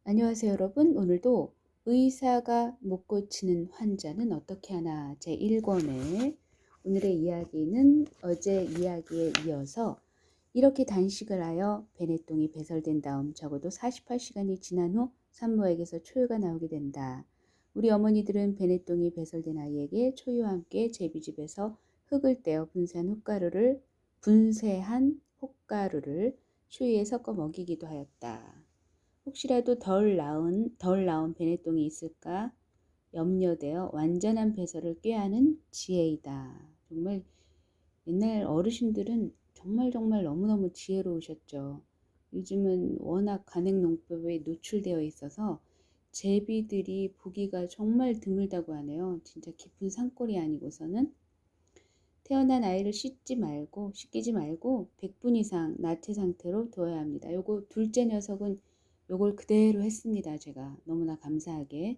안녕하세요, 여러분. 오늘도 의사가 못 고치는 환자는 어떻게 하나 제1권의 오늘의 이야기는 어제 이야기에 이어서 이렇게 단식을 하여 베네똥이 배설된 다음 적어도 48시간이 지난 후 산모에게서 초유가 나오게 된다. 우리 어머니들은 베네똥이 배설된 아이에게 초유와 함께 제비집에서 흙을 떼어 분쇄한 혹가루를 추위에 섞어 먹이기도 하였다. 혹시라도 덜 나온 베네똥이 있을까 염려되어 완전한 배설을 꾀하는 지혜이다. 정말 옛날 어르신들은 정말 너무너무 지혜로우셨죠. 요즘은 워낙 관행농법에 노출되어 있어서 제비들이 보기가 정말 드물다고 하네요. 진짜 깊은 산골이 아니고서는 태어난 아이를 씻기지 말고 100분 이상 나체 상태로 두어야 합니다. 요거 둘째 녀석은 요걸 그대로 했습니다. 제가 너무나 감사하게.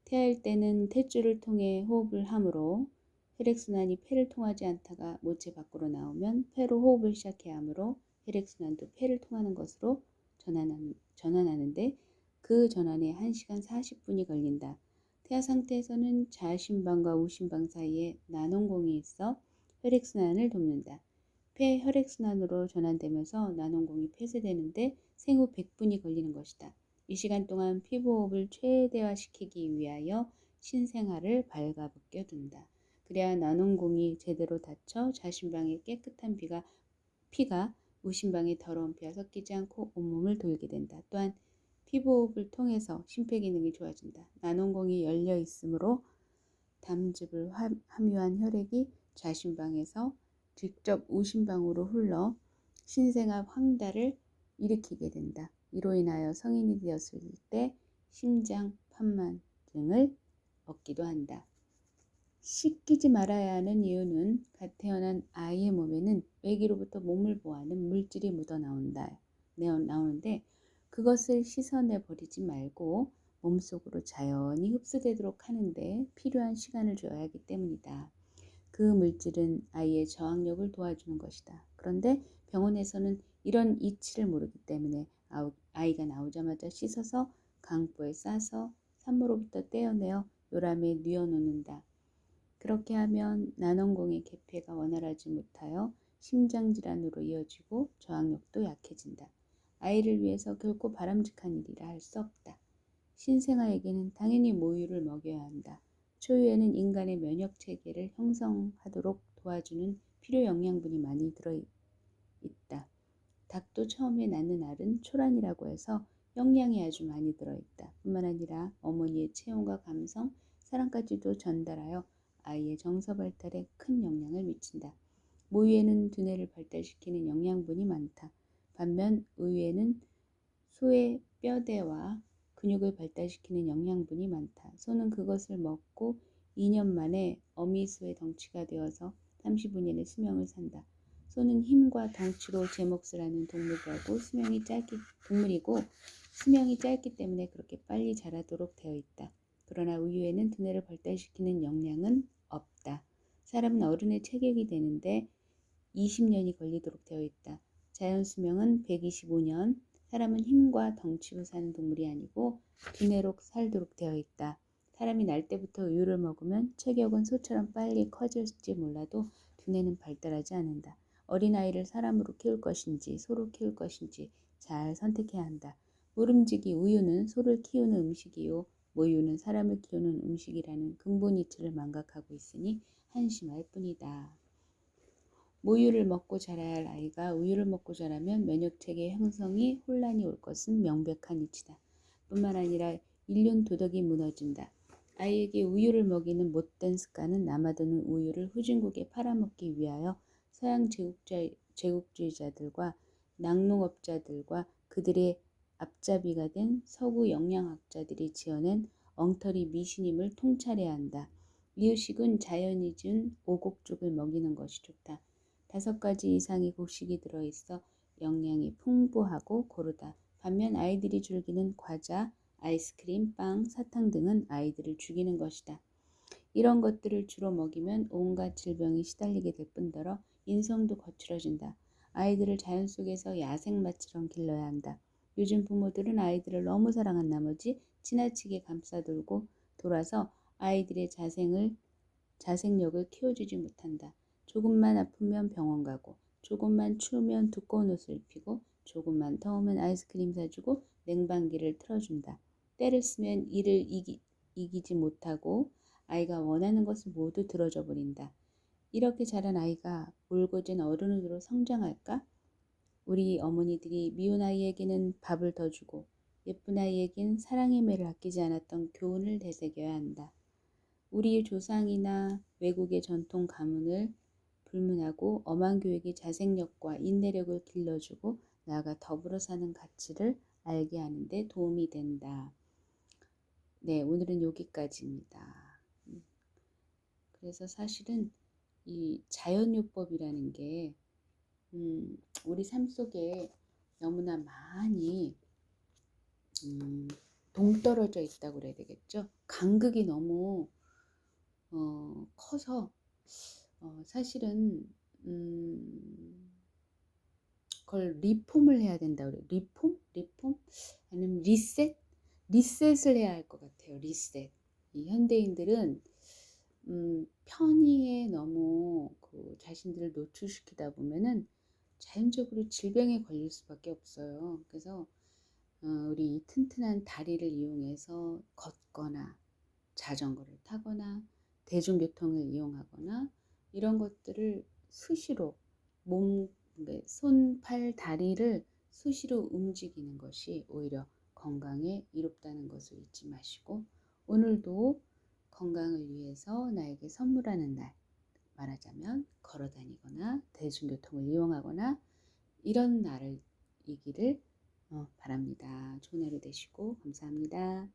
태아일 때는 탯줄을 통해 호흡을 하므로 혈액순환이 폐를 통하지 않다가 모체 밖으로 나오면 폐로 호흡을 시작해야 하므로 혈액순환도 폐를 통하는 것으로 전환하는데 그 전환에 1시간 40분이 걸린다. 태아 상태에서는 좌심방과 우심방 사이에 나논공이 있어 혈액순환을 돕는다. 폐 혈액순환으로 전환되면서 나논공이 폐쇄되는데 생후 100분이 걸리는 것이다. 이 시간 동안 피부호흡을 최대화시키기 위하여 신생아를 발가벗겨 둔다. 그래야 나논공이 제대로 닫혀 좌심방에 깨끗한 피가 우심방에 더러운 피와 섞이지 않고 온몸을 돌게 된다. 또한 피부호흡을 통해서 심폐기능이 좋아진다. 나논공이 열려 있으므로 담즙을 함유한 혈액이 좌심방에서 직접 우심방으로 흘러 신생아 황달을 일으키게 된다. 이로 인하여 성인이 되었을 때 심장, 판만 등을 얻기도 한다. 씻기지 말아야 하는 이유는 갓 태어난 아이의 몸에는 외기로부터 몸을 보호하는 물질이 나오는데 그것을 씻어내 버리지 말고 몸속으로 자연히 흡수되도록 하는데 필요한 시간을 줘야 하기 때문이다. 그 물질은 아이의 저항력을 도와주는 것이다. 그런데 병원에서는 이런 이치를 모르기 때문에 아이가 나오자마자 씻어서 강보에 싸서 산모로부터 떼어내어 요람에 뉘어놓는다. 그렇게 하면 난원공의 개폐가 원활하지 못하여 심장질환으로 이어지고 저항력도 약해진다. 아이를 위해서 결코 바람직한 일이라 할 수 없다. 신생아에게는 당연히 모유를 먹여야 한다. 초유에는 인간의 면역 체계를 형성하도록 도와주는 필요 영양분이 많이 들어있다. 닭도 처음에 낳는 알은 초란이라고 해서 영양이 아주 많이 들어있다. 뿐만 아니라 어머니의 체온과 감성, 사랑까지도 전달하여 아이의 정서 발달에 큰 영향을 미친다. 모유에는 두뇌를 발달시키는 영양분이 많다. 반면 우유에는 소의 뼈대와 근육을 발달시키는 영양분이 많다. 소는 그것을 먹고 2년 만에 어미소의 덩치가 되어서 35년의 수명을 산다. 소는 힘과 덩치로 제 몫을 하는 동물이고 수명이 짧기 때문에 그렇게 빨리 자라도록 되어 있다. 그러나 우유에는 두뇌를 발달시키는 영양은 없다. 사람은 어른의 체격이 되는데 20년이 걸리도록 되어 있다. 자연 수명은 125년, 사람은 힘과 덩치로 사는 동물이 아니고 두뇌로 살도록 되어 있다. 사람이 날 때부터 우유를 먹으면 체격은 소처럼 빨리 커질지 몰라도 두뇌는 발달하지 않는다. 어린아이를 사람으로 키울 것인지 소로 키울 것인지 잘 선택해야 한다. 모름지기 우유는 소를 키우는 음식이요 모유는 사람을 키우는 음식이라는 근본 이치를 망각하고 있으니 한심할 뿐이다. 모유를 먹고 자라야 할 아이가 우유를 먹고 자라면 면역체계 형성이 혼란이 올 것은 명백한 이치다. 뿐만 아니라 인륜 도덕이 무너진다. 아이에게 우유를 먹이는 못된 습관은 남아도는 우유를 후진국에 팔아먹기 위하여 서양 제국주의자들과 낙농업자들과 그들의 앞잡이가 된 서구 영양학자들이 지어낸 엉터리 미신임을 통찰해야 한다. 이유식은 자연이 준 오곡죽을 먹이는 것이 좋다. 5가지 이상의 곡식이 들어있어 영양이 풍부하고 고르다. 반면 아이들이 즐기는 과자, 아이스크림, 빵, 사탕 등은 아이들을 죽이는 것이다. 이런 것들을 주로 먹이면 온갖 질병이 시달리게 될 뿐더러 인성도 거칠어진다. 아이들을 자연 속에서 야생마처럼 길러야 한다. 요즘 부모들은 아이들을 너무 사랑한 나머지 지나치게 감싸돌고 돌아서 아이들의 자생력을 키워주지 못한다. 조금만 아프면 병원 가고, 조금만 추우면 두꺼운 옷을 입히고, 조금만 더우면 아이스크림 사주고 냉방기를 틀어준다. 때를 쓰면 이기지 못하고 아이가 원하는 것을 모두 들어줘 버린다. 이렇게 자란 아이가 울고진 어른으로 성장할까? 우리 어머니들이 미운 아이에게는 밥을 더 주고 예쁜 아이에겐 사랑의 매를 아끼지 않았던 교훈을 되새겨야 한다. 우리 조상이나 외국의 전통 가문을 불문하고 엄한 교육이 자생력과 인내력을 길러주고 나아가 더불어 사는 가치를 알게 하는 데 도움이 된다. 네, 오늘은 여기까지입니다. 그래서 사실은 이 자연요법이라는 게 우리 삶 속에 너무나 많이 동떨어져 있다고 그래야 되겠죠. 간극이 너무 커서 사실은 그걸 리폼을 해야 된다 그래요. 리폼? 아니면 리셋을 해야 할 것 같아요. 리셋. 이 현대인들은 편의에 너무 그 자신들을 노출시키다 보면은 자연적으로 질병에 걸릴 수밖에 없어요. 그래서 우리 이 튼튼한 다리를 이용해서 걷거나 자전거를 타거나 대중교통을 이용하거나 이런 것들을 수시로 손, 팔, 다리를 수시로 움직이는 것이 오히려 건강에 이롭다는 것을 잊지 마시고 오늘도 건강을 위해서 나에게 선물하는 날, 말하자면 걸어 다니거나 대중교통을 이용하거나 이런 날을 이기를 바랍니다. 좋은 하루 되시고 감사합니다.